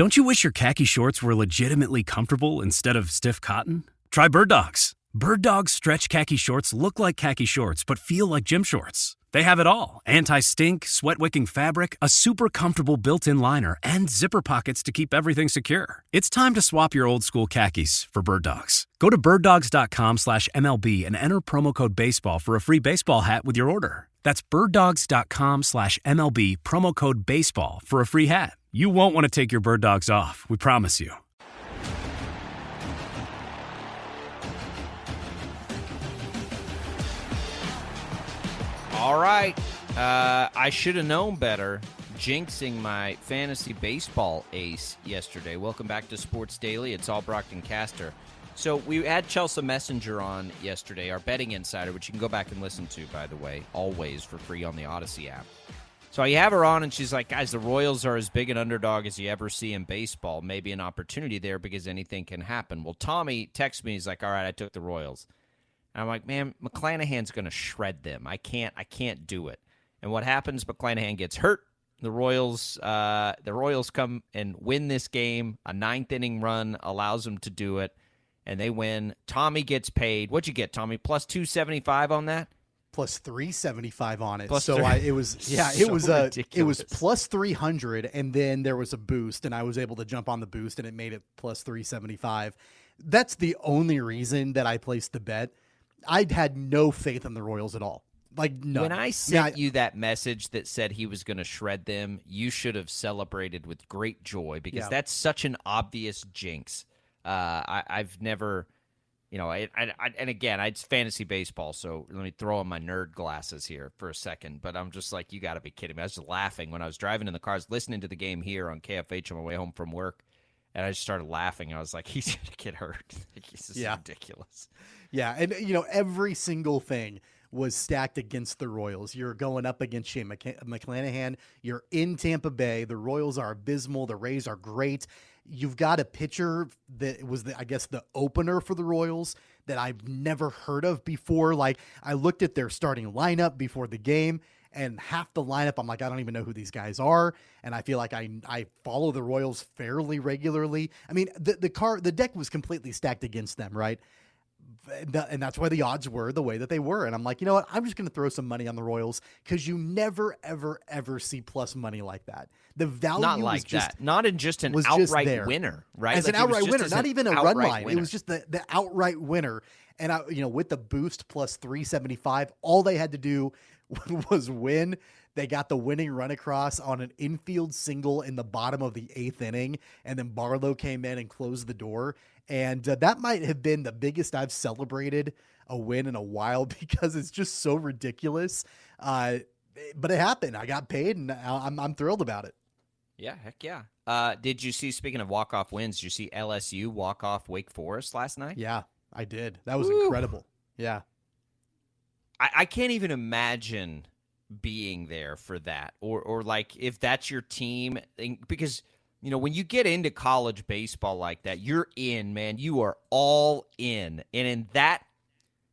Don't you wish your khaki shorts were legitimately comfortable instead of stiff cotton? Try Bird Dogs. Bird Dogs stretch khaki shorts look like khaki shorts but feel like gym shorts. They have it all: anti-stink, sweat-wicking fabric, a super comfortable built-in liner, and zipper pockets to keep everything secure. It's time to swap your old school khakis for Bird Dogs. Go to birddogs.com/MLB and enter promo code BASEBALL for a free baseball hat with your order. That's birddogs.com/MLB, promo code BASEBALL for a free hat. You won't want to take your Bird Dogs off, we promise you. All right. I should have known better. Jinxing my fantasy baseball ace yesterday. Welcome back to Sports Daily. It's all Brockton Caster. So we had Chelsea Messenger on yesterday, our betting insider, which you can go back and listen to, by the way, always for free on the Odyssey app. So I have her on, and she's like, guys, the Royals are as big an underdog as you ever see in baseball. Maybe an opportunity there because anything can happen. Well, Tommy texts me. He's like, all right, I took the Royals. And I'm like, man, McClanahan's going to shred them. I can't do it. And what happens? McClanahan gets hurt. The Royals come and win this game. A ninth-inning run allows them to do it, and they win. Tommy gets paid. What'd you get, Tommy? Plus 275 on that? Plus 375 on it. Plus so it was plus 300, and then there was a boost, and I was able to jump on the boost, and it made it plus 375. That's the only reason that I placed the bet. I had no faith in the Royals at all. Like, no. When I sent you that message that said he was going to shred them, you should have celebrated with great joy because that's such an obvious jinx. I've never, and again, it's fantasy baseball, so let me throw on my nerd glasses here for a second. But I'm just like, you got to be kidding me. I was just laughing when I was driving in the car. I was listening to the game here on KFH on my way home from work. And I just started laughing. I was like, he's going to get hurt. This is ridiculous. Yeah, and, every single thing was stacked against the Royals. You're going up against Shane McClanahan. You're in Tampa Bay. The Royals are abysmal. The Rays are great. You've got a pitcher that was, the opener for the Royals that I've never heard of before. Like, I looked at their starting lineup before the game, and half the lineup, I'm like, I don't even know who these guys are. And I feel like I follow the Royals fairly regularly. I mean, the deck was completely stacked against them, right? And that's why the odds were the way that they were. And I'm like, you know what? I'm just going to throw some money on the Royals because you never, ever, ever see plus money like that. The value not like was that. Not in just an outright winner, right? As an outright winner, not even a run line. Winner. It was just the outright winner. And with the boost plus 375, all they had to do was win. They got the winning run across on an infield single in the bottom of the 8th inning, and then Barlow came in and closed the door. And that might have been the biggest I've celebrated a win in a while because it's just so ridiculous. But it happened. I got paid, and I'm thrilled about it. Yeah, heck yeah. Did you see, speaking of walk-off wins, did you see LSU walk off Wake Forest last night? Yeah, I did. That was incredible. Yeah. I can't even imagine being there for that or like if that's your team, because when you get into college baseball like that, you're in, man. You are all in. And in that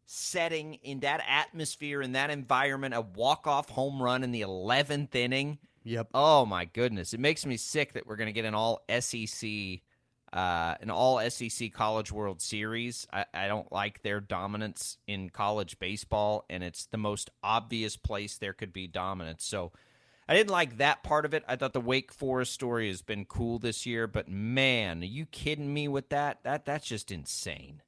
setting, in that atmosphere, in that environment, a walk-off home run in the 11th inning. Yep. Oh my goodness. It makes me sick that we're going to get an all SEC College World Series. I don't like their dominance in college baseball, and it's the most obvious place there could be dominance. So I didn't like that part of it. I thought the Wake Forest story has been cool this year, but man, are you kidding me with that? That's just insane.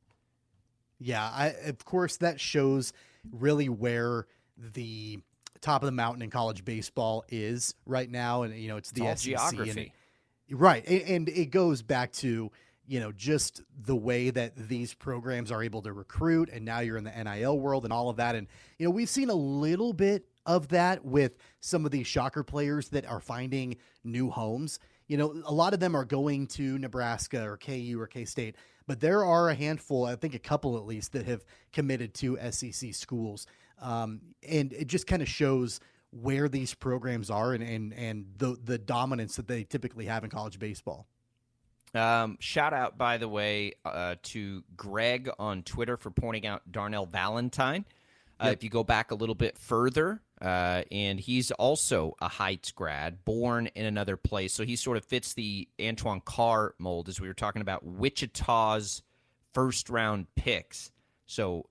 Yeah, of course that shows really where the top of the mountain in college baseball is right now, and it's the all SEC geography. Right. And it goes back to, just the way that these programs are able to recruit. And now you're in the NIL world and all of that. And, we've seen a little bit of that with some of these shocker players that are finding new homes. A lot of them are going to Nebraska or KU or K-State, but there are a handful, I think a couple at least, that have committed to SEC schools. And it just kind of shows where these programs are and the dominance that they typically have in college baseball. Shout out, by the way, to Greg on Twitter for pointing out Darnell Valentine. If you go back a little bit further, and he's also a Heights grad, born in another place. So he sort of fits the Antoine Carr mold, as we were talking about Wichita's first-round picks. So,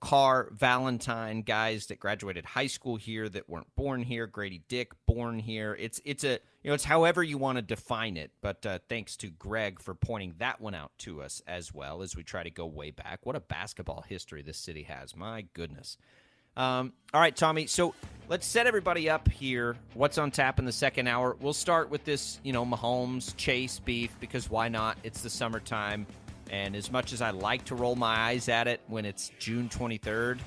Carr, Valentine, guys that graduated high school here that weren't born here. Grady Dick, born here. It's however you want to define it. But thanks to Greg for pointing that one out to us as well as we try to go way back. What a basketball history this city has. My goodness. All right, Tommy, so let's set everybody up here. What's on tap in the second hour? We'll start with this, Mahomes, Chase beef, because why not? It's the summertime, and as much as I like to roll my eyes at it when it's June 23rd,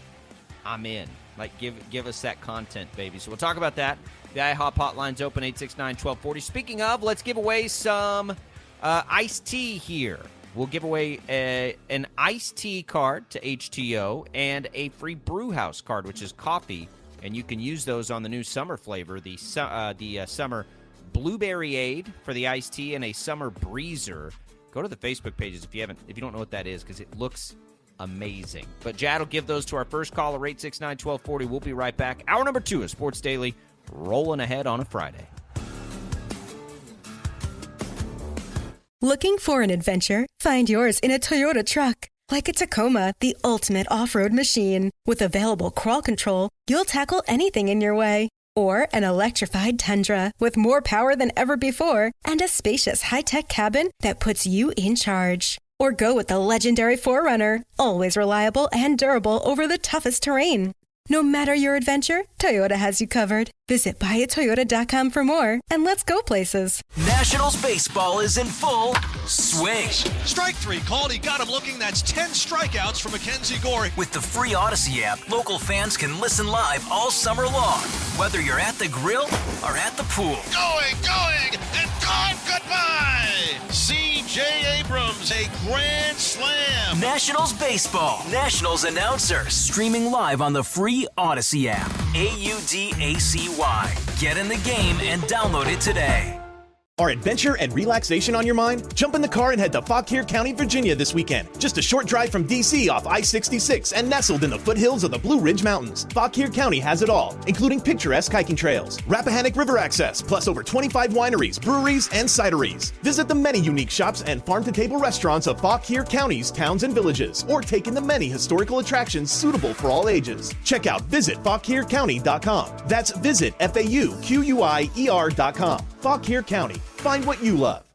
I'm in. Give us that content, baby. So we'll talk about that. The IHOP hotline's open, 869-1240. Speaking of, let's give away some iced tea here. We'll give away an iced tea card to HTO and a free brew house card, which is coffee, and you can use those on the new summer flavor, the summer blueberry aid for the iced tea and a summer breezer. Go to the Facebook pages if you don't know what that is, because it looks amazing. But Jad will give those to our first caller, 869-1240. We'll be right back. Hour number 2 of Sports Daily, rolling ahead on a Friday. Looking for an adventure? Find yours in a Toyota truck. Like a Tacoma, the ultimate off-road machine. With available crawl control, you'll tackle anything in your way. Or an electrified Tundra with more power than ever before and a spacious high-tech cabin that puts you in charge. Or go with the legendary 4Runner, always reliable and durable over the toughest terrain. No matter your adventure, Toyota has you covered. Visit buyatoyota.com for more, and let's go places. Nationals baseball is in full swing. Strike 3 called. He got him looking. That's 10 strikeouts for Mackenzie Gore. With the free Odyssey app, local fans can listen live all summer long, whether you're at the grill or at the pool. Going, and gone. Goodbye. C.J. Abrams, a grand slam. Nationals baseball. Nationals announcers streaming live on the free Odyssey app. AUDACY. Get in the game and download it today. Are adventure and relaxation on your mind? Jump in the car and head to Fauquier County, Virginia this weekend. Just a short drive from D.C. off I-66 and nestled in the foothills of the Blue Ridge Mountains. Fauquier County has it all, including picturesque hiking trails, Rappahannock River access, plus over 25 wineries, breweries, and cideries. Visit the many unique shops and farm-to-table restaurants of Fauquier County's towns and villages, or take in the many historical attractions suitable for all ages. Check out visitfauquiercounty.com. That's visit FAUQUIER.com. Fauquier County. Find what you love.